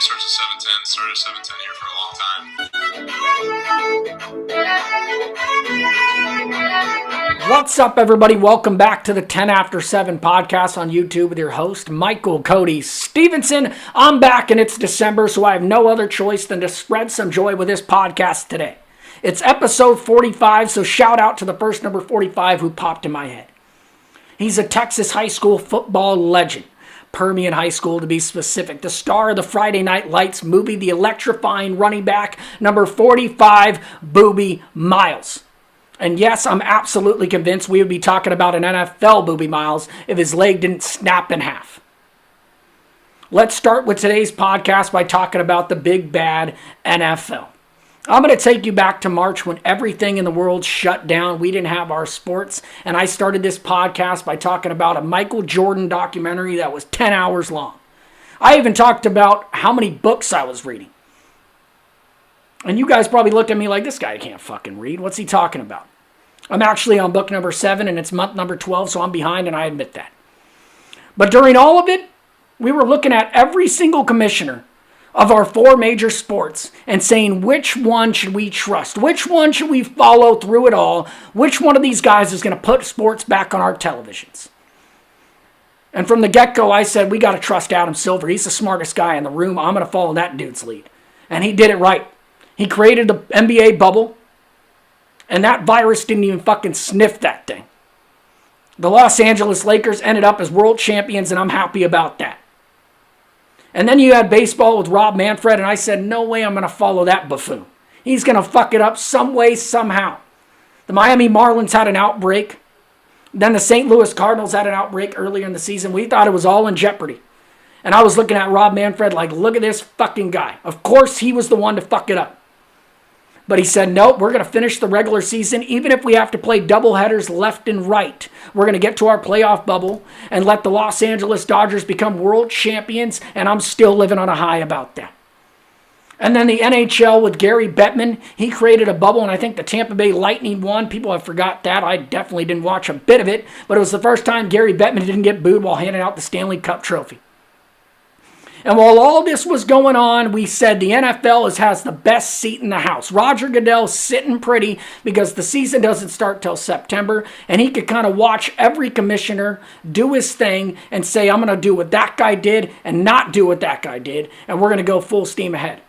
starts at 7:10. Started at 7:10 here for a long time. What's up, everybody? Welcome back to the 10After7 podcast on YouTube with your host, Michael Cody Stephenson. I'm back and it's December, so I have no other choice than to spread some joy with this podcast today. It's episode 45, so shout out to the first number 45 who popped in my head. He's a Texas high school football legend. Permian High School, to be specific. The star of the Friday Night Lights movie, the electrifying running back, number 45, Boobie Miles. And yes, I'm absolutely convinced we would be talking about an NFL Boobie Miles if his leg didn't snap in half. Let's start with today's podcast by talking about the big bad NFL. I'm going to take you back to March when everything in the world shut down. We didn't have our sports. And I started this podcast by talking about a Michael Jordan documentary that was 10 hours long. I even talked about how many books I was reading. And you guys probably looked at me like, this guy can't fucking read. What's he talking about? I'm actually on book number 7 and it's month number 12, so I'm behind and I admit that. But during all of it, we were looking at every single commissioner of our 4 major sports and saying which one should we trust? Which one should we follow through it all? Which one of these guys is going to put sports back on our televisions? And from the get-go, I said, we got to trust Adam Silver. He's the smartest guy in the room. I'm going to follow that dude's lead. And he did it right. He created the NBA bubble, and that virus didn't even fucking sniff that thing. The Los Angeles Lakers ended up as world champions, and I'm happy about that. And then you had baseball with Rob Manfred, and I said, no way I'm going to follow that buffoon. He's going to fuck it up some way, somehow. The Miami Marlins had an outbreak. Then the St. Louis Cardinals had an outbreak earlier in the season. We thought it was all in jeopardy. And I was looking at Rob Manfred like, look at this fucking guy. Of course he was the one to fuck it up. But he said, nope, we're going to finish the regular season. Even if we have to play doubleheaders left and right, we're going to get to our playoff bubble and let the Los Angeles Dodgers become world champions. And I'm still living on a high about that. And then the NHL with Gary Bettman, he created a bubble, and I think the Tampa Bay Lightning won. People have forgot that. I definitely didn't watch a bit of it. But it was the first time Gary Bettman didn't get booed while handing out the Stanley Cup trophy. And while all this was going on, we said the NFL has the best seat in the house. Roger Goodell sitting pretty because the season doesn't start till September, and he could kind of watch every commissioner do his thing and say, I'm going to do what that guy did and not do what that guy did, and we're going to go full steam ahead.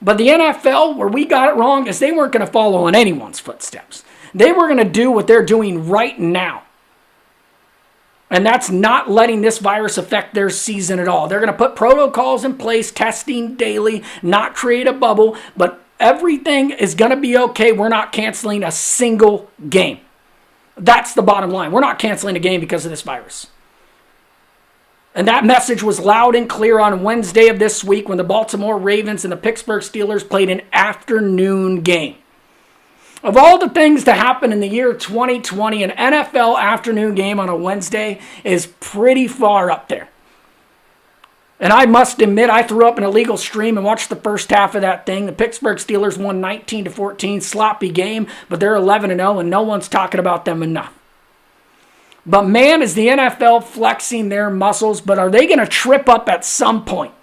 But the NFL, where we got it wrong, is they weren't going to follow in anyone's footsteps. They were going to do what they're doing right now. And that's not letting this virus affect their season at all. They're going to put protocols in place, testing daily, not create a bubble, but everything is going to be okay. We're not canceling a single game. That's the bottom line. We're not canceling a game because of this virus. And that message was loud and clear on Wednesday of this week when the Baltimore Ravens and the Pittsburgh Steelers played an afternoon game. Of all the things to happen in the year 2020, an NFL afternoon game on a Wednesday is pretty far up there. And I must admit, I threw up an illegal stream and watched the first half of that thing. The Pittsburgh Steelers won 19-14, sloppy game, but they're 11-0 and no one's talking about them enough. But man, is the NFL flexing their muscles, but are they going to trip up at some point?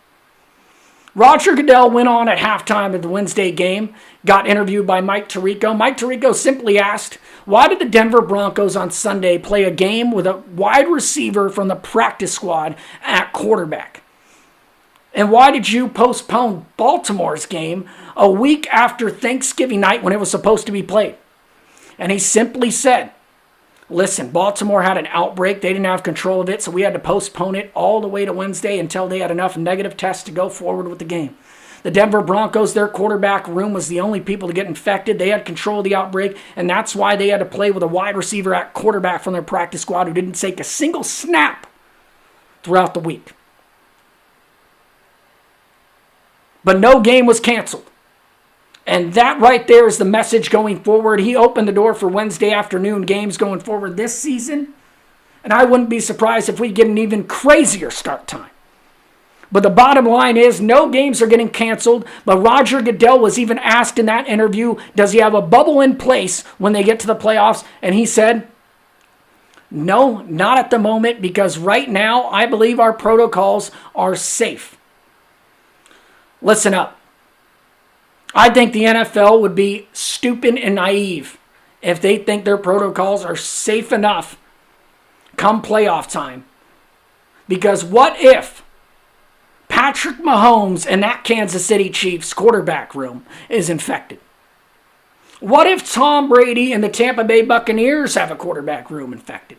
Roger Goodell went on at halftime of the Wednesday game, got interviewed by Mike Tirico. Mike Tirico simply asked, why did the Denver Broncos on Sunday play a game with a wide receiver from the practice squad at quarterback? And why did you postpone Baltimore's game a week after Thanksgiving night when it was supposed to be played? And he simply said, listen, Baltimore had an outbreak. They didn't have control of it, so we had to postpone it all the way to Wednesday until they had enough negative tests to go forward with the game. The Denver Broncos, their quarterback room was the only people to get infected. They had control of the outbreak, and that's why they had to play with a wide receiver at quarterback from their practice squad who didn't take a single snap throughout the week. But no game was canceled. And that right there is the message going forward. He opened the door for Wednesday afternoon games going forward this season. And I wouldn't be surprised if we get an even crazier start time. But the bottom line is no games are getting canceled. But Roger Goodell was even asked in that interview, does he have a bubble in place when they get to the playoffs? And he said, no, not at the moment, because right now I believe our protocols are safe. Listen up. I think the NFL would be stupid and naive if they think their protocols are safe enough come playoff time. Because what if Patrick Mahomes and that Kansas City Chiefs quarterback room is infected? What if Tom Brady and the Tampa Bay Buccaneers have a quarterback room infected?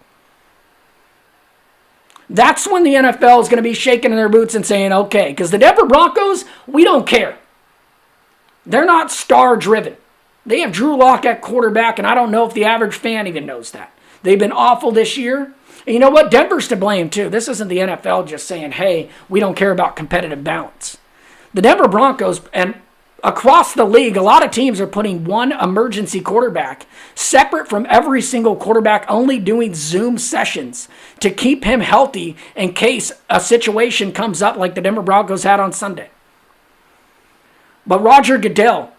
That's when the NFL is going to be shaking in their boots and saying, okay, because the Denver Broncos, we don't care. They're not star-driven. They have Drew Lock at quarterback, and I don't know if the average fan even knows that. They've been awful this year. And you know what? Denver's to blame, too. This isn't the NFL just saying, hey, we don't care about competitive balance. The Denver Broncos, and across the league, a lot of teams are putting one emergency quarterback separate from every single quarterback, only doing Zoom sessions to keep him healthy in case a situation comes up like the Denver Broncos had on Sunday. But Roger Goodell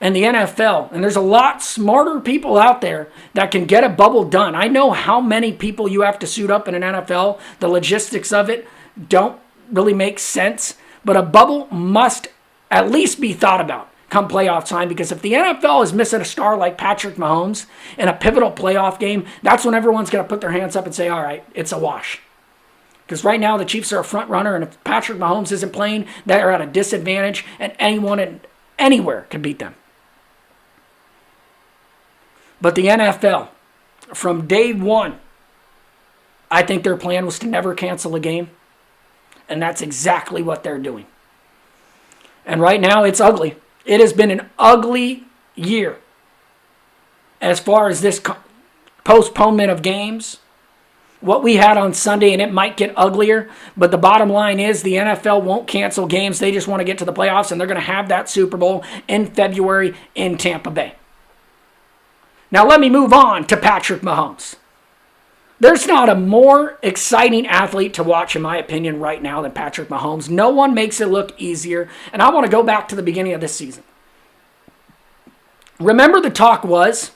and the NFL, and there's a lot smarter people out there that can get a bubble done. I know how many people you have to suit up in an NFL. The logistics of it don't really make sense, but a bubble must at least be thought about come playoff time, because if the NFL is missing a star like Patrick Mahomes in a pivotal playoff game, that's when everyone's going to put their hands up and say, all right, it's a wash. Because right now the Chiefs are a front runner, and if Patrick Mahomes isn't playing, they're at a disadvantage, and anyone and anywhere can beat them. But the NFL, from day one, I think their plan was to never cancel a game, and that's exactly what they're doing. And right now it's ugly. It has been an ugly year as far as this postponement of games. What we had on Sunday, and it might get uglier, but the bottom line is the NFL won't cancel games. They just want to get to the playoffs, and they're going to have that Super Bowl in February in Tampa Bay. Now let me move on to Patrick Mahomes. There's not a more exciting athlete to watch, in my opinion, right now than Patrick Mahomes. No one makes it look easier, and I want to go back to the beginning of this season. Remember, the talk was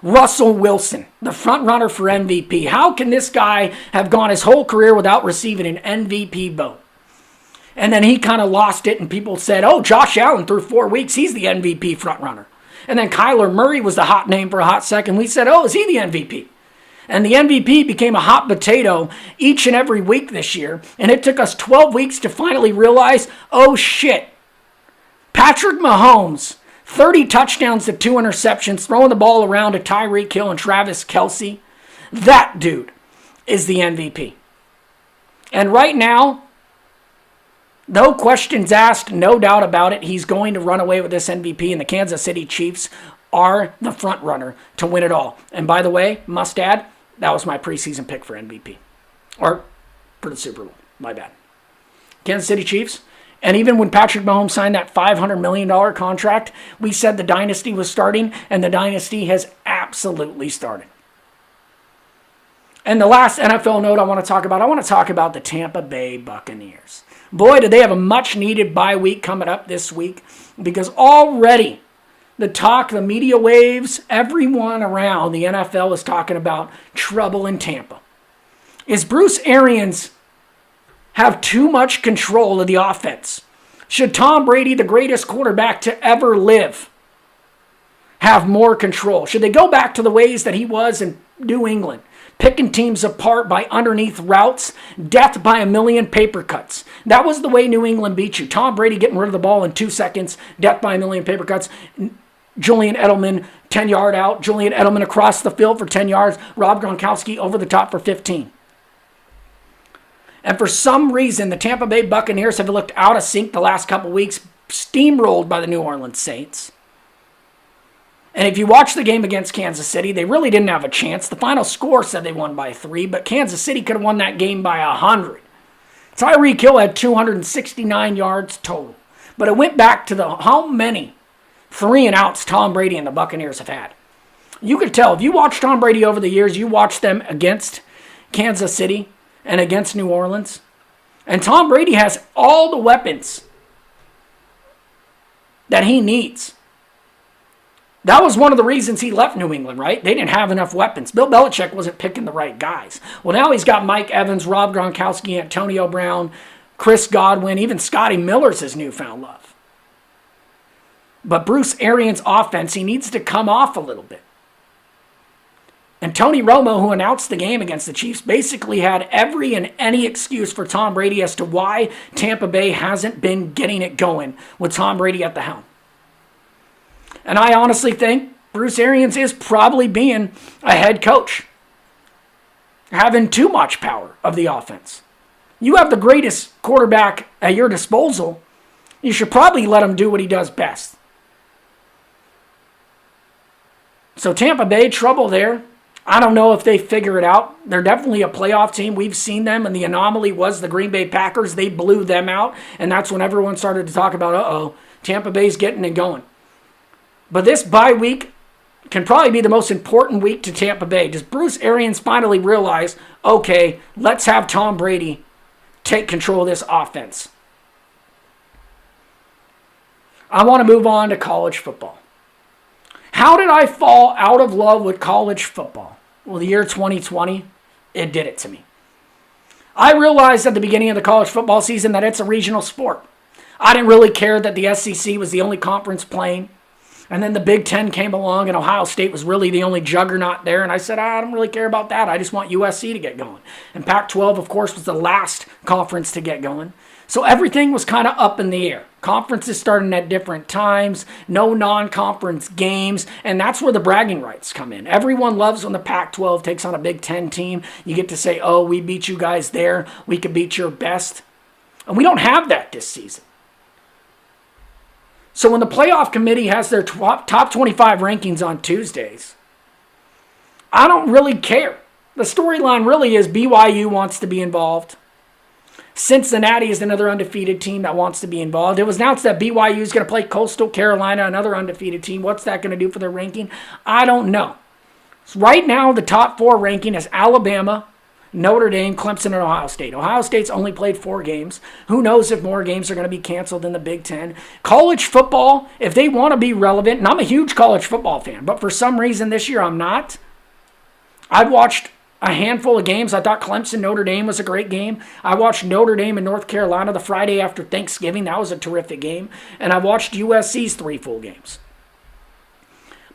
Russell Wilson, the front runner for MVP. How can this guy have gone his whole career without receiving an MVP vote? And then he kind of lost it, and people said, oh, Josh Allen through 4 weeks, he's the MVP front runner. And then Kyler Murray was the hot name for a hot second. We said, oh, is he the MVP? And the MVP became a hot potato each and every week this year. And it took us 12 weeks to finally realize, oh shit, Patrick Mahomes, 30 touchdowns to 2 interceptions, throwing the ball around to Tyreek Hill and Travis Kelce. That dude is the MVP. And right now, no questions asked, no doubt about it, he's going to run away with this MVP, and the Kansas City Chiefs are the front runner to win it all. And by the way, must add, that was my preseason pick for MVP. Or for the Super Bowl. My bad. Kansas City Chiefs. And even when Patrick Mahomes signed that $500 million contract, we said the dynasty was starting, and the dynasty has absolutely started. And the last NFL note I want to talk about the Tampa Bay Buccaneers. Boy, did they have a much-needed bye week coming up this week, because already the talk, the media waves, everyone around the NFL is talking about trouble in Tampa. Is Bruce Arians have too much control of the offense? Should Tom Brady, the greatest quarterback to ever live, have more control? Should they go back to the ways that he was in New England, picking teams apart by underneath routes, death by a million paper cuts? That was the way New England beat you. Tom Brady getting rid of the ball in 2 seconds, death by a million paper cuts. Julian Edelman, 10-yard out. Julian Edelman across the field for 10 yards. Rob Gronkowski over the top for 15. And for some reason, the Tampa Bay Buccaneers have looked out of sync the last couple weeks, steamrolled by the New Orleans Saints. And if you watch the game against Kansas City, they really didn't have a chance. The final score said they won by 3, but Kansas City could have won that game by 100. Tyreek Hill had 269 yards total. But it went back to how many 3-and-outs Tom Brady and the Buccaneers have had. You could tell, if you watch Tom Brady over the years, you watch them against Kansas City and against New Orleans. And Tom Brady has all the weapons that he needs. That was one of the reasons he left New England, right? They didn't have enough weapons. Bill Belichick wasn't picking the right guys. Well, now he's got Mike Evans, Rob Gronkowski, Antonio Brown, Chris Godwin, even Scotty Miller's his newfound love. But Bruce Arians' offense, he needs to come off a little bit. And Tony Romo, who announced the game against the Chiefs, basically had every and any excuse for Tom Brady as to why Tampa Bay hasn't been getting it going with Tom Brady at the helm. And I honestly think Bruce Arians is probably being a head coach, having too much power of the offense. You have the greatest quarterback at your disposal. You should probably let him do what he does best. So Tampa Bay, trouble there. I don't know if they figure it out. They're definitely a playoff team. We've seen them, and the anomaly was the Green Bay Packers. They blew them out, and that's when everyone started to talk about, Tampa Bay's getting it going. But this bye week can probably be the most important week to Tampa Bay. Does Bruce Arians finally realize, okay, let's have Tom Brady take control of this offense? I want to move on to college football. How did I fall out of love with college football? Well, the year 2020, it did it to me. I realized at the beginning of the college football season that it's a regional sport. I didn't really care that the SEC was the only conference playing. And then the Big Ten came along, and Ohio State was really the only juggernaut there. And I said, I don't really care about that. I just want USC to get going. And Pac-12, of course, was the last conference to get going. So everything was kind of up in the air. Conferences starting at different times, no non-conference games, and that's where the bragging rights come in. Everyone loves when the Pac-12 takes on a Big Ten team. You get to say, we beat you guys there. We could beat your best. And we don't have that this season. So when the playoff committee has their top 25 rankings on Tuesdays, I don't really care. The storyline really is BYU wants to be involved. Cincinnati is another undefeated team that wants to be involved. It was announced that BYU is going to play Coastal Carolina, another undefeated team. What's that going to do for their ranking? I don't know. So right now, the top 4 ranking is Alabama, Notre Dame, Clemson, and Ohio State. Ohio State's only played 4 games. Who knows if more games are going to be canceled in the Big Ten. College football, if they want to be relevant, and I'm a huge college football fan, but for some reason this year I'm not. I've watched a handful of games. I thought Clemson, Notre Dame was a great game. I watched Notre Dame and North Carolina the Friday after Thanksgiving. That was a terrific game. And I watched USC's 3 full games.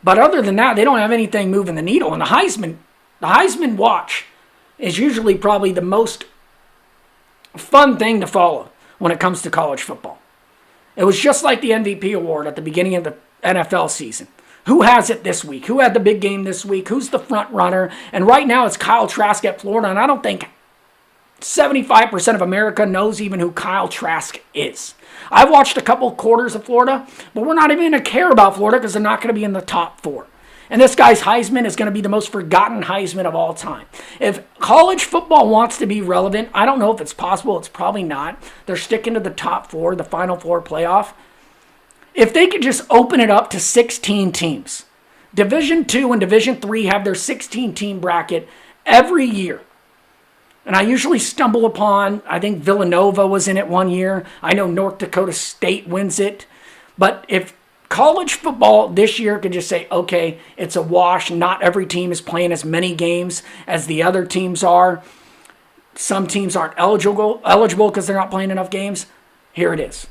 But other than that, they don't have anything moving the needle. And the Heisman watch is usually probably the most fun thing to follow when it comes to college football. It was just like the MVP award at the beginning of the NFL season. Who has it this week? Who had the big game this week? Who's the front runner? And right now it's Kyle Trask at Florida, and I don't think 75% of America knows even who Kyle Trask is. I've watched a couple quarters of Florida, but we're not even going to care about Florida because they're not going to be in the top 4. And this guy's Heisman is going to be the most forgotten Heisman of all time. If college football wants to be relevant, I don't know if it's possible. It's probably not. They're sticking to the top 4, the Final 4 playoff. If they could just open it up to 16 teams. Division 2 and Division 3 have their 16-team bracket every year. And I usually stumble upon, I think Villanova was in it one year. I know North Dakota State wins it. But if college football this year could just say, okay, it's a wash. Not every team is playing as many games as the other teams are. Some teams aren't eligible because they're not playing enough games. Here it is.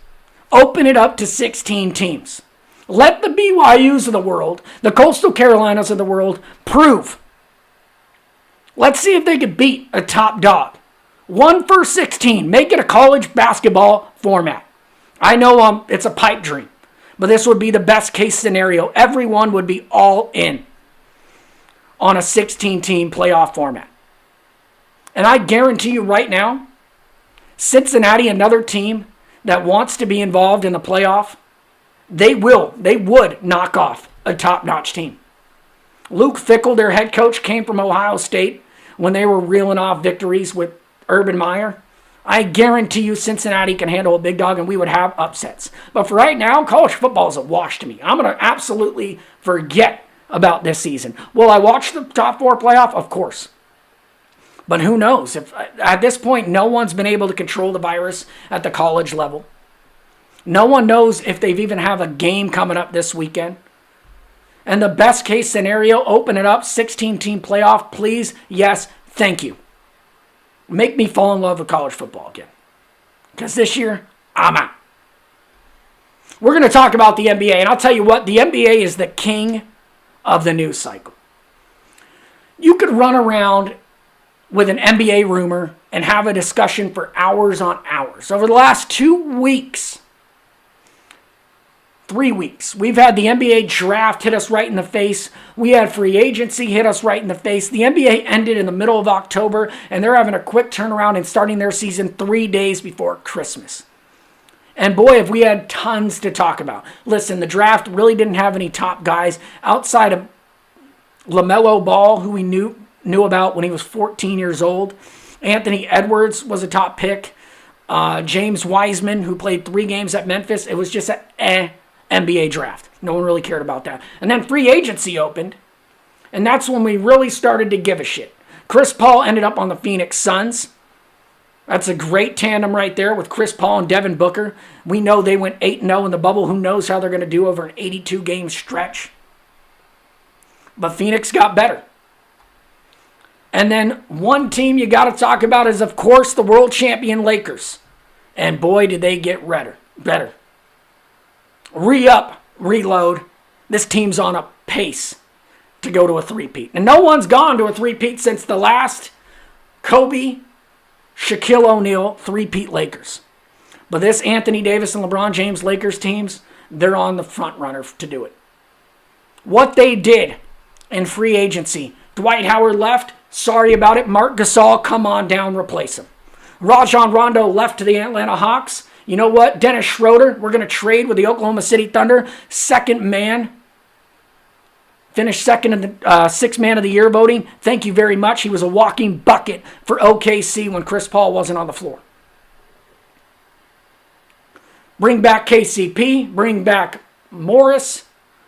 Open it up to 16 teams. Let the BYUs of the world, the Coastal Carolinas of the world, prove. Let's see if they could beat a top dog. 1 for 16. Make it a college basketball format. I know it's a pipe dream, but this would be the best case scenario. Everyone would be all in on a 16-team playoff format. And I guarantee you right now, Cincinnati, another team that wants to be involved in the playoff, they would knock off a top-notch team. Luke Fickell, their head coach, came from Ohio State when they were reeling off victories with Urban Meyer. I guarantee you Cincinnati can handle a big dog and we would have upsets. But for right now, college football is a wash to me. I'm going to absolutely forget about this season. Will I watch the top 4 playoff? Of course. But who knows? If at this point, no one's been able to control the virus at the college level. No one knows if they've even have a game coming up this weekend. And the best case scenario, open it up, 16-team playoff, please. Yes, thank you. Make me fall in love with college football again. Because this year, I'm out. We're going to talk about the NBA, and I'll tell you what, the NBA is the king of the news cycle. You could run around with an NBA rumor and have a discussion for hours on hours. Over the last 2 weeks, 3 weeks, we've had the NBA draft hit us right in the face. We had free agency hit us right in the face. The NBA ended in the middle of October, and they're having a quick turnaround and starting their season 3 days before Christmas. And boy, have we had tons to talk about. Listen, the draft really didn't have any top guys outside of LaMelo Ball, who we knew about when he was 14 years old. Anthony Edwards was a top pick. James Wiseman, who played 3 games at Memphis. It was just an NBA draft. No one really cared about that. And then free agency opened, and that's when we really started to give a shit. Chris Paul ended up on the Phoenix Suns. That's a great tandem right there with Chris Paul and Devin Booker. We know they went 8-0 in the bubble. Who knows how they're going to do over an 82-game stretch. But Phoenix got better. And then one team you got to talk about is, of course, the world champion Lakers. And boy, did they get better. Re-up, reload. This team's on a pace to go to a three-peat. And no one's gone to a three-peat since the last Kobe, Shaquille O'Neal three-peat Lakers. But this Anthony Davis and LeBron James Lakers teams, they're on the front runner to do it. What they did in free agency, Dwight Howard left, sorry about it. Mark Gasol, come on down, replace him. Rajon Rondo left to the Atlanta Hawks. You know what? Dennis Schroeder, we're going to trade with the Oklahoma City Thunder. Second man. Finished second in the Sixth Man of the Year voting. Thank you very much. He was a walking bucket for OKC when Chris Paul wasn't on the floor. Bring back KCP. Bring back Morris.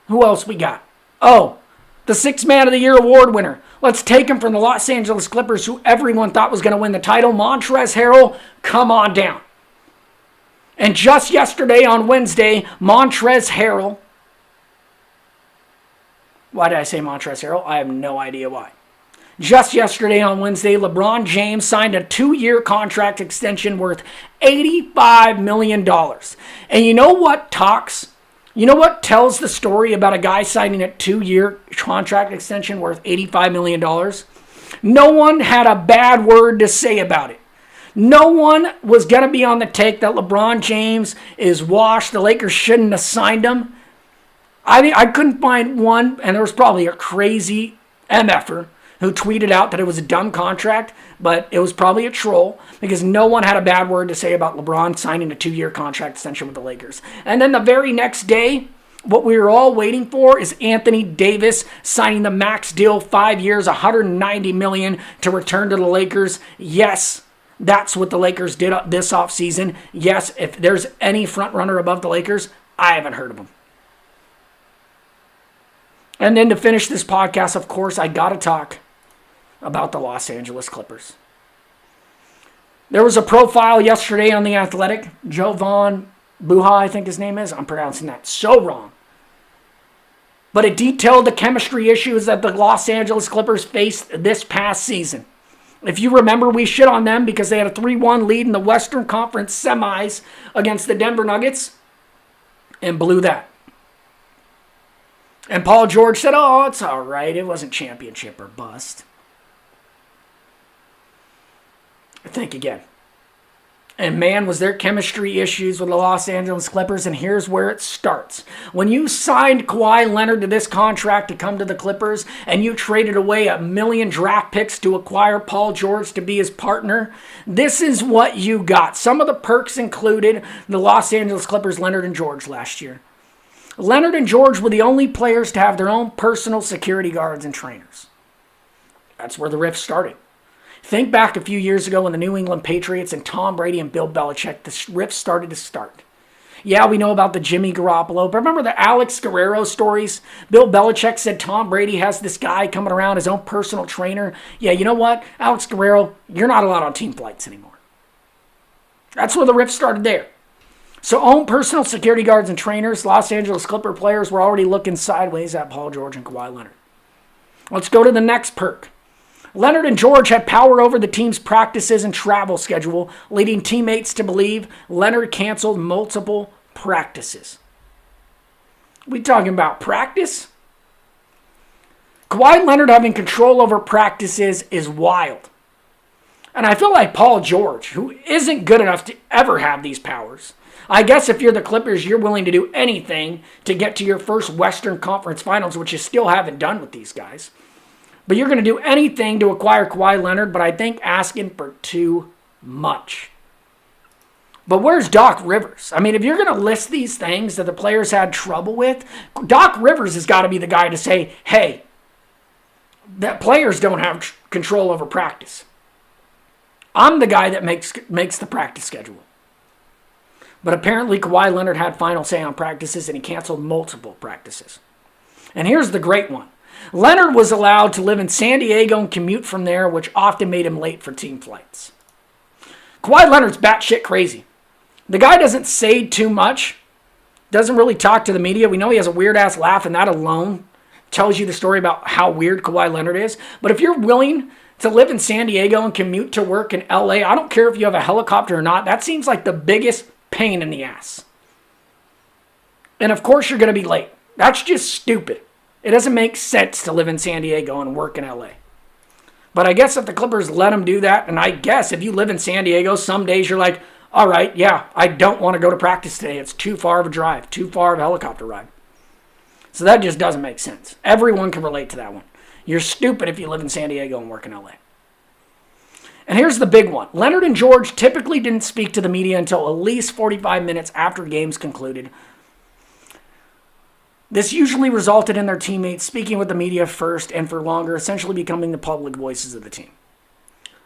Who else we got? Oh, the Sixth Man of the Year award winner. Let's take him from the Los Angeles Clippers, who everyone thought was going to win the title. Montrezl Harrell, come on down. And just yesterday on Wednesday, Montrezl Harrell. Why did I say Montrezl Harrell? I have no idea why. Just yesterday on Wednesday, LeBron James signed a 2-year contract extension worth $85 million. And you know what talks? You know what tells the story about a guy signing a 2-year contract extension worth $85 million? No one had a bad word to say about it. No one was going to be on the take that LeBron James is washed. The Lakers shouldn't have signed him. I couldn't find one, and there was probably a crazy MFer who tweeted out that it was a dumb contract, but it was probably a troll because no one had a bad word to say about LeBron signing a 2-year contract extension with the Lakers. And then the very next day, what we were all waiting for is Anthony Davis signing the max deal, 5 years, $190 million to return to the Lakers. Yes, that's what the Lakers did this offseason. Yes, if there's any front runner above the Lakers, I haven't heard of him. And then to finish this podcast, of course, I got to talk about the Los Angeles Clippers. There was a profile yesterday on The Athletic. Jovan Buha, I think his name is. I'm pronouncing that so wrong. But it detailed the chemistry issues that the Los Angeles Clippers faced this past season. If you remember, we shit on them because they had a 3-1 lead in the Western Conference semis against the Denver Nuggets and blew that. And Paul George said, oh, it's all right. It wasn't championship or bust. Think again. And man, was there chemistry issues with the Los Angeles Clippers, and here's where it starts. When you signed Kawhi Leonard to this contract to come to the Clippers, and you traded away 1 million draft picks to acquire Paul George to be his partner, this is what you got. Some of the perks included the Los Angeles Clippers, Leonard and George last year. Leonard and George were the only players to have their own personal security guards and trainers. That's where the rift started. Think back a few years ago when the New England Patriots and Tom Brady and Bill Belichick, the rift started to start. Yeah, we know about the Jimmy Garoppolo, but remember the Alex Guerrero stories? Bill Belichick said Tom Brady has this guy coming around, his own personal trainer. Yeah, you know what? Alex Guerrero, you're not allowed on team flights anymore. That's where the rift started there. So own personal security guards and trainers. Los Angeles Clipper players were already looking sideways at Paul George and Kawhi Leonard. Let's go to the next perk. Leonard and George had power over the team's practices and travel schedule, leading teammates to believe Leonard canceled multiple practices. We talking about practice? Kawhi Leonard having control over practices is wild. And I feel like Paul George, who isn't good enough to ever have these powers. I guess if you're the Clippers, you're willing to do anything to get to your first Western Conference Finals, which you still haven't done with these guys. But you're going to do anything to acquire Kawhi Leonard, but I think asking for too much. But where's Doc Rivers? I mean, if you're going to list these things that the players had trouble with, Doc Rivers has got to be the guy to say, hey, that players don't have control over practice. I'm the guy that makes the practice schedule. But apparently Kawhi Leonard had final say on practices and he canceled multiple practices. And here's the great one. Leonard was allowed to live in San Diego and commute from there, which often made him late for team flights. Kawhi Leonard's batshit crazy. The guy doesn't say too much, doesn't really talk to the media. We know he has a weird-ass laugh, and that alone tells you the story about how weird Kawhi Leonard is. But if you're willing to live in San Diego and commute to work in LA, I don't care if you have a helicopter or not, that seems like the biggest pain in the ass. And of course you're going to be late. That's just stupid. It doesn't make sense to live in San Diego and work in LA. But I guess if the Clippers let him do that, and I guess if you live in San Diego, some days you're like, all right, yeah, I don't want to go to practice today. It's too far of a drive, too far of a helicopter ride. So that just doesn't make sense. Everyone can relate to that one. You're stupid if you live in San Diego and work in LA. And here's the big one. Leonard and George typically didn't speak to the media until at least 45 minutes after games concluded. This usually resulted in their teammates speaking with the media first and for longer, essentially becoming the public voices of the team.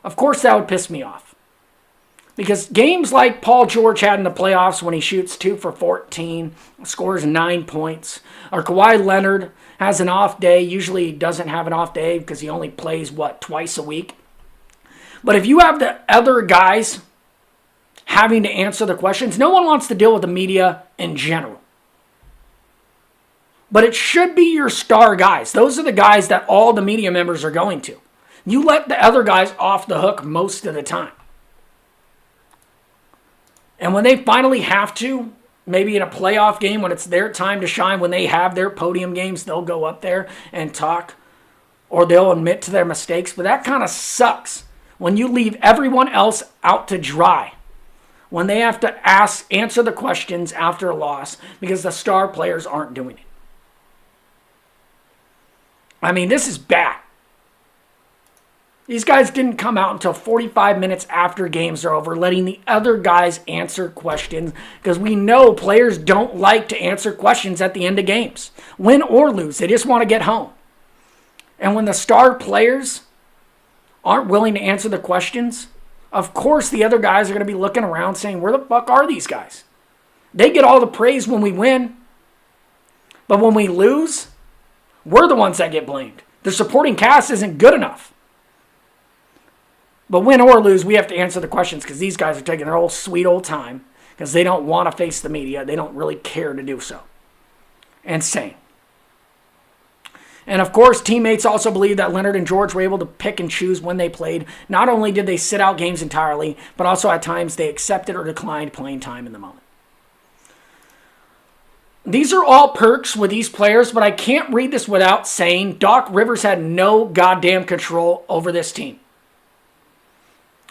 Of course, that would piss me off. Because games like Paul George had in the playoffs when he shoots 2 for 14, scores 9 points, or Kawhi Leonard has an off day. Usually he doesn't have an off day because he only plays, twice a week. But if you have the other guys having to answer the questions, no one wants to deal with the media in general. But it should be your star guys. Those are the guys that all the media members are going to. You let the other guys off the hook most of the time. And when they finally have to, maybe in a playoff game, when it's their time to shine, when they have their podium games, they'll go up there and talk, or they'll admit to their mistakes. But that kind of sucks when you leave everyone else out to dry, when they have to answer the questions after a loss because the star players aren't doing it. I mean, this is bad. These guys didn't come out until 45 minutes after games are over, letting the other guys answer questions, because we know players don't like to answer questions at the end of games. Win or lose, they just want to get home. And when the star players aren't willing to answer the questions, of course the other guys are going to be looking around saying, where the fuck are these guys? They get all the praise when we win. But when we lose, we're the ones that get blamed. The supporting cast isn't good enough. But win or lose, we have to answer the questions because these guys are taking their old sweet old time because they don't want to face the media. They don't really care to do so. Insane. And of course, teammates also believe that Leonard and George were able to pick and choose when they played. Not only did they sit out games entirely, but also at times they accepted or declined playing time in the moment. These are all perks with these players, but I can't read this without saying Doc Rivers had no goddamn control over this team.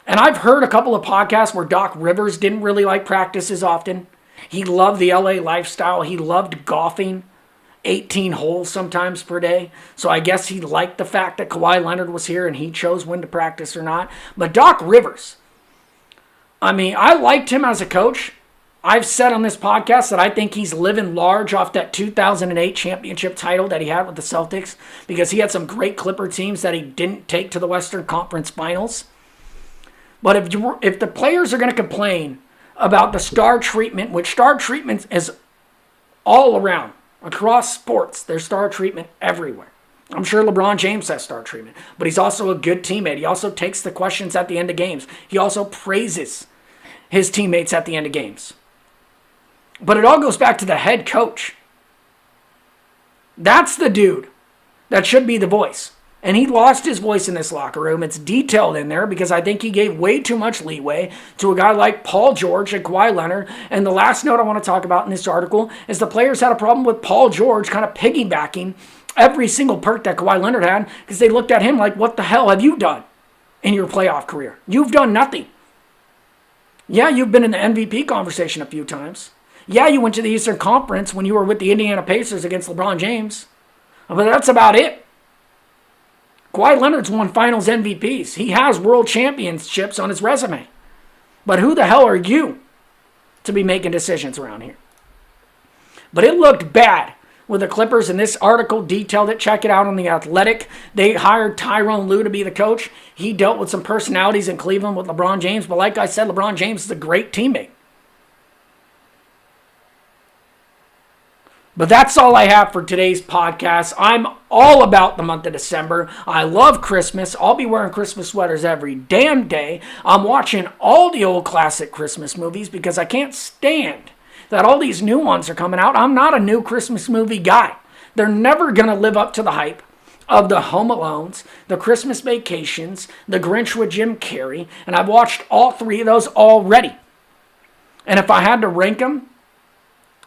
And I've heard a couple of podcasts where Doc Rivers didn't really like practices often. He loved the LA lifestyle. He loved golfing 18 holes sometimes per day. So I guess he liked the fact that Kawhi Leonard was here and he chose when to practice or not. But Doc Rivers, I mean, I liked him as a coach. I've said on this podcast that I think he's living large off that 2008 championship title that he had with the Celtics because he had some great Clipper teams that he didn't take to the Western Conference Finals. But if the players are going to complain about the star treatment, which star treatment is all around, across sports, there's star treatment everywhere. I'm sure LeBron James has star treatment, but he's also a good teammate. He also takes the questions at the end of games. He also praises his teammates at the end of games. But it all goes back to the head coach. That's the dude that should be the voice. And he lost his voice in this locker room. It's detailed in there because I think he gave way too much leeway to a guy like Paul George and Kawhi Leonard. And the last note I want to talk about in this article is the players had a problem with Paul George kind of piggybacking every single perk that Kawhi Leonard had because they looked at him like, what the hell have you done in your playoff career? You've done nothing. Yeah, you've been in the MVP conversation a few times. Yeah, you went to the Eastern Conference when you were with the Indiana Pacers against LeBron James. But that's about it. Kawhi Leonard's won finals MVPs. He has world championships on his resume. But who the hell are you to be making decisions around here? But it looked bad with the Clippers, and this article detailed it. Check it out on The Athletic. They hired Tyronn Lue to be the coach. He dealt with some personalities in Cleveland with LeBron James, but like I said, LeBron James is a great teammate. But that's all I have for today's podcast. I'm all about the month of December. I love Christmas. I'll be wearing Christmas sweaters every damn day. I'm watching all the old classic Christmas movies because I can't stand that all these new ones are coming out. I'm not a new Christmas movie guy. They're never going to live up to the hype of the Home Alones, the Christmas Vacations, the Grinch with Jim Carrey, and I've watched all three of those already. And if I had to rank them,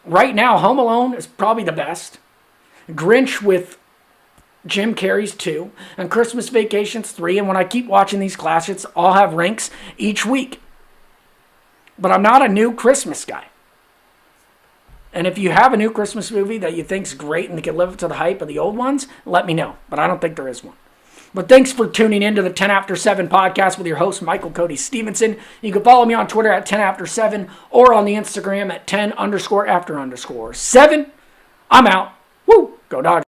right now, Home Alone is probably the best. Grinch with Jim Carrey's 2. And Christmas Vacation's 3. And when I keep watching these classics, I'll have ranks each week. But I'm not a new Christmas guy. And if you have a new Christmas movie that you think's great and can live up to the hype of the old ones, let me know. But I don't think there is one. But thanks for tuning in to the 10 After 7 podcast with your host, Michael Cody Stephenson. You can follow me on Twitter at 10After7 or on the Instagram at 10_after_7. I'm out. Woo! Go Dodgers.